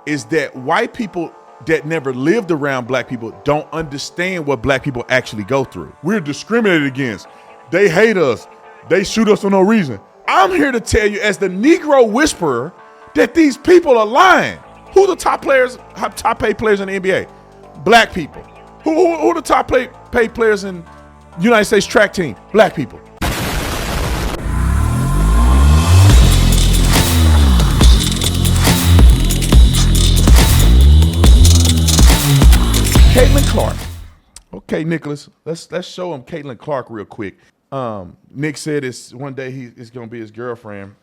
is that white people that never lived around black people don't understand what black people actually go through. We're discriminated against. They hate us. They shoot us for no reason. I'm here to tell you, as the Negro whisperer, that these people are lying. Who the top paid players in the NBA? Black people. Who the top paid players in the United States track team? Black people. Caitlin Clark. Okay, Nicholas, let's show him Caitlin Clark real quick. Nick said it's one day it's gonna be his girlfriend,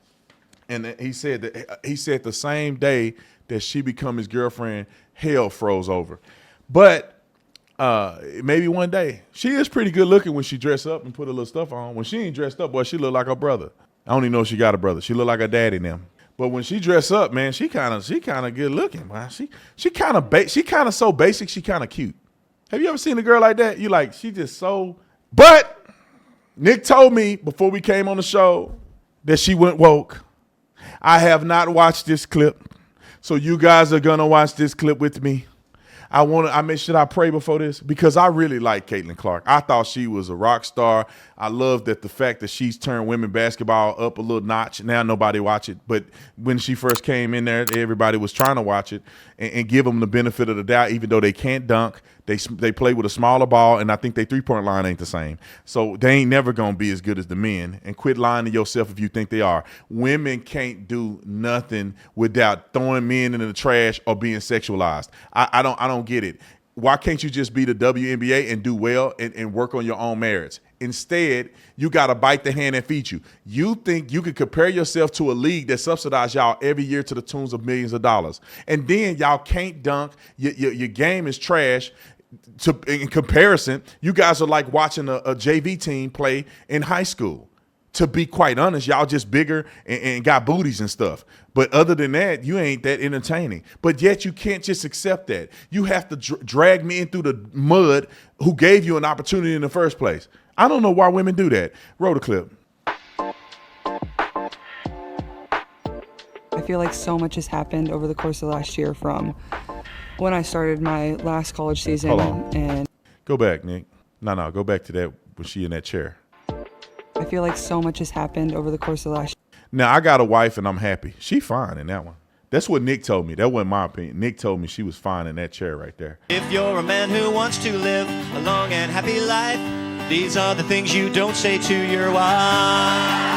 and he said the same day that she become his girlfriend, hell froze over. But maybe one day. She is pretty good looking when she dress up and put a little stuff on. When she ain't dressed up, boy, she look like her brother. I don't even know if she got a brother. She look like her daddy now. But when she dress up, man, she kind of good looking. Man. She kind of so basic. She kind of cute. Have you ever seen a girl like that? You like, she just so. But Nick told me before we came on the show that she went woke. I have not watched this clip, so you guys are gonna watch this clip with me. Should I pray before this? Because I really like Caitlin Clark. I thought she was a rock star. I love that the fact that she's turned women basketball up a little notch. Now nobody watch it. But when she first came in there, everybody was trying to watch it and give them the benefit of the doubt, even though they can't dunk. They play with a smaller ball, and I think their three-point line ain't the same. So they ain't never going to be as good as the men. And quit lying to yourself if you think they are. Women can't do nothing without throwing men into the trash or being sexualized. I don't get it. Why can't you just be the WNBA and do well and work on your own merits? Instead, you got to bite the hand that feeds you. You think you can compare yourself to a league that subsidizes y'all every year to the tunes of millions of dollars. And then y'all can't dunk. Your game is trash. In comparison, you guys are like watching a JV team play in high school. To be quite honest, y'all just bigger and got booties and stuff. But other than that, you ain't that entertaining. But yet you can't just accept that. You have to drag me in through the mud who gave you an opportunity in the first place. I don't know why women do that. Roll the clip. I feel like so much has happened over the course of last year from when I started my last college season. Hold on. And go back, Nick. No, go back to that when she in that chair. I feel like so much has happened over the course of last year. Now, I got a wife and I'm happy. She fine in that one. That's what Nick told me. That wasn't my opinion. Nick told me she was fine in that chair right there. If you're a man who wants to live a long and happy life, these are the things you don't say to your wife.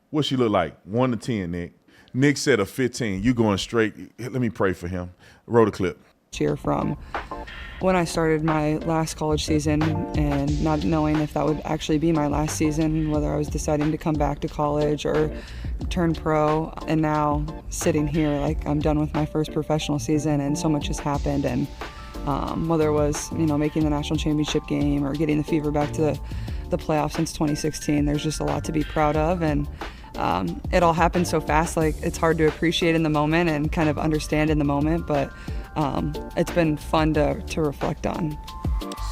What she look like? 1 to 10, Nick. Nick said a 15. You going straight. Let me pray for him. Roll the clip. Cheer from when I started my last college season and not knowing if that would actually be my last season, whether I was deciding to come back to college or turn pro, and now sitting here like I'm done with my first professional season and so much has happened. And whether it was, making the national championship game or getting the Fever back to the playoffs since 2016, there's just a lot to be proud of. And it all happened so fast, like it's hard to appreciate in the moment and kind of understand in the moment, but it's been fun to reflect on.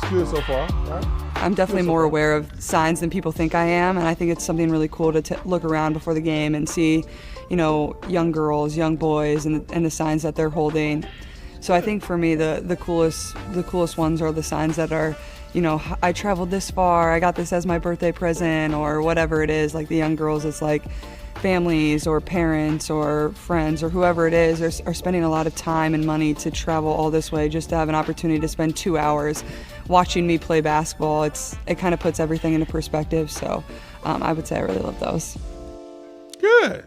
Good so far, right? I'm definitely more aware of signs than people think I am, and I think it's something really cool to look around before the game and see, young girls, young boys, and the signs that they're holding. So I think for me, the coolest ones are the signs that are, I traveled this far, I got this as my birthday present, or whatever it is. Like the young girls, it's like families or parents or friends or whoever it is are spending a lot of time and money to travel all this way just to have an opportunity to spend 2 hours watching me play basketball. It kind of puts everything into perspective. So I would say I really love those. Good.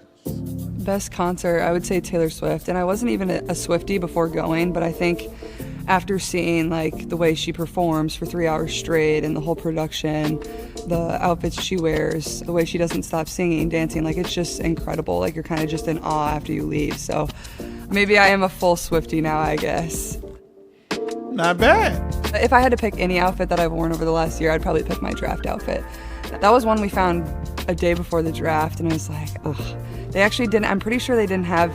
Best concert, I would say Taylor Swift. And I wasn't even a Swiftie before going, but I think after seeing like the way she performs for 3 hours straight and the whole production, the outfits she wears, the way she doesn't stop singing, dancing, like it's just incredible. Like you're kind of just in awe after you leave. So maybe I am a full Swiftie now, I guess. Not bad. If I had to pick any outfit that I've worn over the last year, I'd probably pick my draft outfit. That was one we found a day before the draft, and it was like, ugh. They actually didn't, I'm pretty sure they didn't have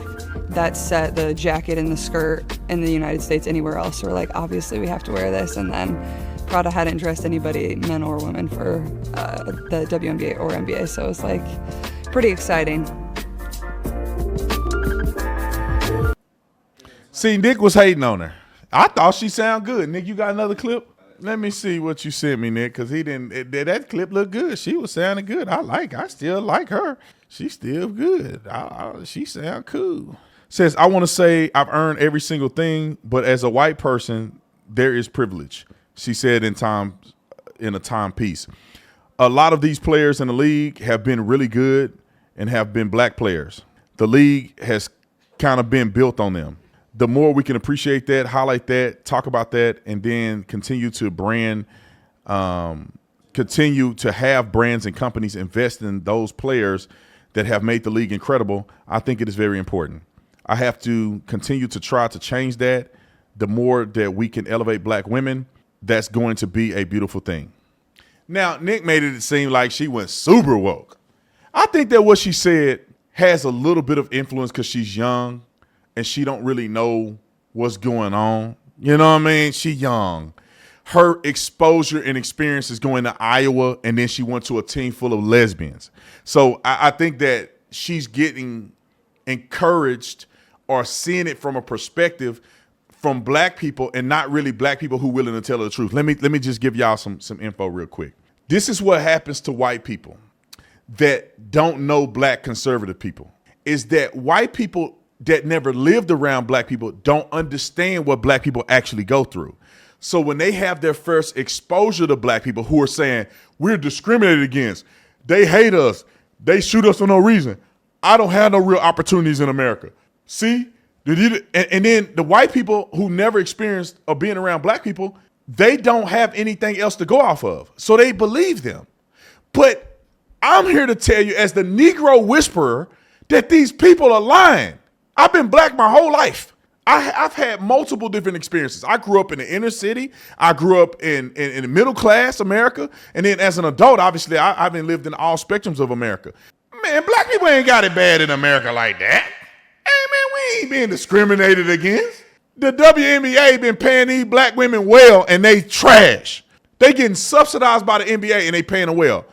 that set, the jacket and the skirt in the United States anywhere else. So we're like, obviously we have to wear this. And then Prada hadn't dressed anybody, men or women, for the WNBA or NBA. So it was like pretty exciting. See, Nick was hating on her. I thought she sounded good. Nick, you got another clip? Let me see what you sent me, Nick, because he didn't. That clip looked good. She was sounding good. I still like her. She's still good. She sound cool. Says, I want to say I've earned every single thing, but as a white person, there is privilege. She said in a timepiece. A lot of these players in the league have been really good and have been black players. The league has kind of been built on them. The more we can appreciate that, highlight that, talk about that, and then continue to continue to have brands and companies invest in those players that have made the league incredible, I think it is very important. I have to continue to try to change that. The more that we can elevate black women, that's going to be a beautiful thing. Now, Nick made it seem like she went super woke. I think that what she said has a little bit of influence because she's young and she don't really know what's going on. You know what I mean? She young. Her exposure and experience is going to Iowa, and then she went to a team full of lesbians. So I think that she's getting encouraged or seeing it from a perspective from black people and not really black people who are willing to tell her the truth. Let me just give y'all some info real quick. This is what happens to white people that don't know black conservative people, is that white people that never lived around black people don't understand what black people actually go through. So when they have their first exposure to black people who are saying, we're discriminated against, they hate us, they shoot us for no reason, I don't have no real opportunities in America. See? And then the white people who never experienced or being around black people, they don't have anything else to go off of. So they believe them. But I'm here to tell you as the Negro whisperer that these people are lying. I've been black my whole life. I've had multiple different experiences. I grew up in the inner city. I grew up in middle class America. And then as an adult, obviously, I've been lived in all spectrums of America. Man, black people ain't got it bad in America like that. Hey, man, we ain't being discriminated against. The WNBA been paying these black women well, and they trash. They getting subsidized by the NBA, and they paying them well.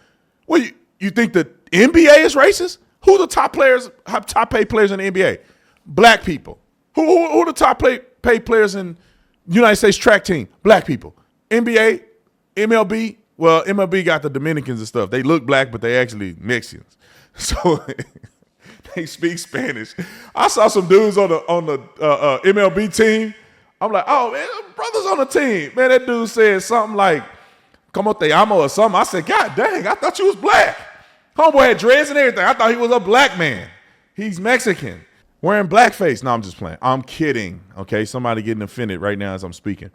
Well, you think the NBA is racist? Who the top paid players in the NBA? Black people. Who the top paid players in the United States track team? Black people. NBA, MLB. Well, MLB got the Dominicans and stuff. They look black, but they actually Mexicans. So they speak Spanish. I saw some dudes on the MLB team. I'm like, oh man, brothers on the team. Man, that dude said something like, "Como te amo" or something. I said, God dang, I thought you was black. Homeboy had dreads and everything. I thought he was a black man. He's Mexican. Wearing blackface. No, I'm just playing. I'm kidding. Okay, somebody getting offended right now as I'm speaking.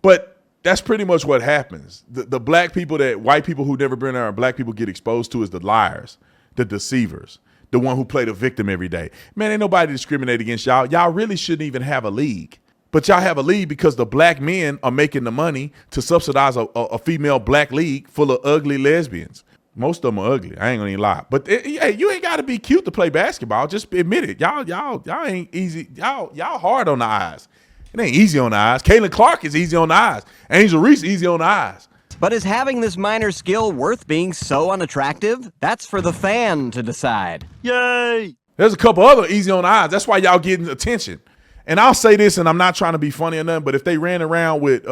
But that's pretty much what happens. The black people that white people who never been around black people get exposed to is the liars, the deceivers, the one who play the victim every day. Man, ain't nobody discriminate against y'all. Y'all really shouldn't even have a league. But y'all have a league because the black men are making the money to subsidize a female black league full of ugly lesbians. Most of them are ugly. I ain't gonna even lie. But hey, you ain't gotta be cute to play basketball. Just admit it. Y'all ain't easy. Y'all hard on the eyes. It ain't easy on the eyes. Caitlin Clark is easy on the eyes. Angel Reese easy on the eyes. But is having this minor skill worth being so unattractive? That's for the fan to decide. Yay! There's a couple other easy on the eyes. That's why y'all getting attention. And I'll say this, and I'm not trying to be funny or nothing, but if they ran around with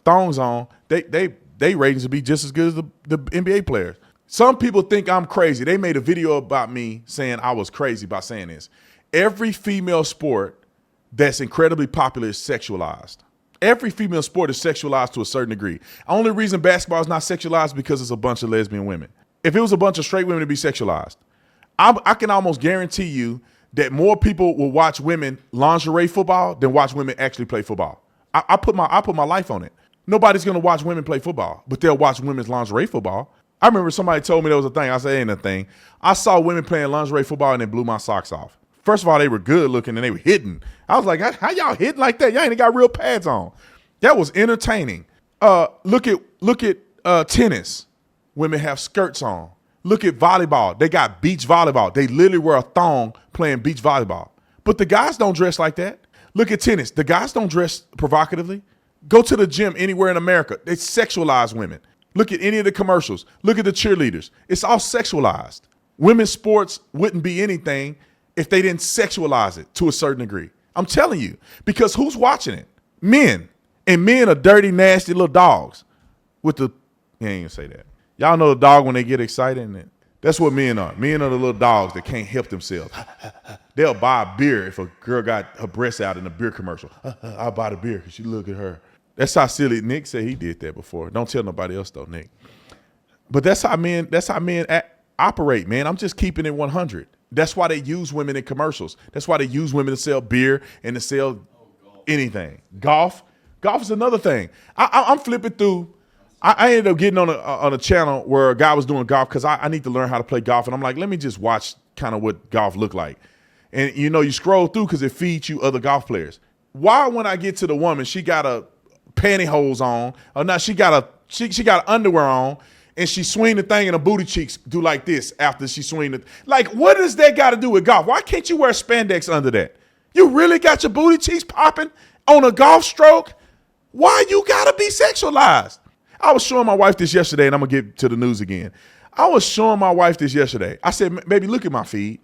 thongs on, they ratings would be just as good as the NBA players. Some people think I'm crazy. They made a video about me saying I was crazy by saying this. Every female sport that's incredibly popular is sexualized. Every female sport is sexualized to a certain degree. Only reason basketball is not sexualized because it's a bunch of lesbian women. If it was a bunch of straight women, it'd be sexualized. I can almost guarantee you that more people will watch women lingerie football than watch women actually play football. I put my life on it. Nobody's gonna watch women play football, but they'll watch women's lingerie football. I remember somebody told me there was a thing. I said, ain't a thing. I saw women playing lingerie football and it blew my socks off. First of all, they were good looking and they were hitting. I was like, how y'all hitting like that? Y'all ain't got real pads on. That was entertaining. Look at tennis. Women have skirts on. Look at volleyball. They got beach volleyball. They literally wear a thong playing beach volleyball. But the guys don't dress like that. Look at tennis. The guys don't dress provocatively. Go to the gym anywhere in America. They sexualize women. Look at any of the commercials. Look at the cheerleaders. It's all sexualized. Women's sports wouldn't be anything if they didn't sexualize it to a certain degree. I'm telling you. Because who's watching it? Men. And men are dirty, nasty little dogs. With the, you ain't gonna say that. Y'all know the dog when they get excited. And that's what men are. Men are the little dogs that can't help themselves. They'll buy a beer if a girl got her breasts out in a beer commercial. I'll buy the beer because you look at her. That's how silly. Nick said he did that before. Don't tell nobody else though, Nick. But that's how men operate, man. I'm just keeping it 100. That's why they use women in commercials. That's why they use women to sell beer and to sell anything. Golf is another thing. I'm flipping through. I ended up getting on a channel where a guy was doing golf because I need to learn how to play golf. And I'm like, let me just watch kind of what golf look like. And, you know, you scroll through because it feeds you other golf players. Why when I get to the woman, she got a pantyhose on, or not, she got underwear on, and she swing the thing and her booty cheeks do like this after she swing it. Like, what does that got to do with golf? Why can't you wear spandex under that? You really got your booty cheeks popping on a golf stroke? Why you got to be sexualized? I was showing my wife this yesterday, and I'm going to get to the news again. I was showing my wife this yesterday. I said, baby, look at my feed.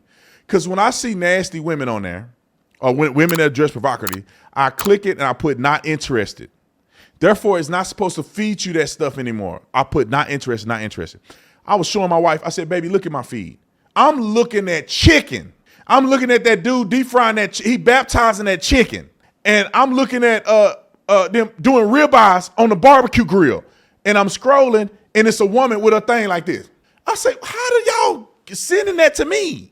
Because when I see nasty women on there, or women that dress provocatively, I click it and I put not interested. Therefore, it's not supposed to feed you that stuff anymore. I put not interested, not interested. I was showing my wife, I said, baby, look at my feed. I'm looking at chicken. I'm looking at that dude deep frying that, he baptizing that chicken. And I'm looking at them doing ribeyes on the barbecue grill. And I'm scrolling, and it's a woman with a thing like this. I say, how do y'all sending that to me?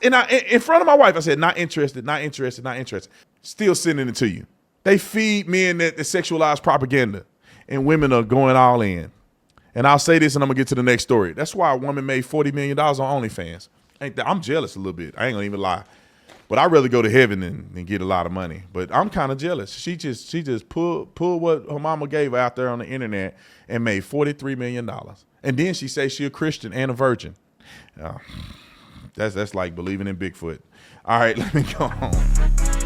In front of my wife, I said, not interested, not interested, not interested. Still sending it to you. They feed men that the sexualized propaganda, and women are going all in. And I'll say this, and I'm going to get to the next story. That's why a woman made $40 million on OnlyFans. I'm jealous a little bit. I ain't going to even lie. But I'd rather go to heaven than get a lot of money. But I'm kind of jealous. She just pulled what her mama gave her out there on the internet and made $43 million. And then she says she a Christian and a virgin. That's like believing in Bigfoot. All right, let me go home.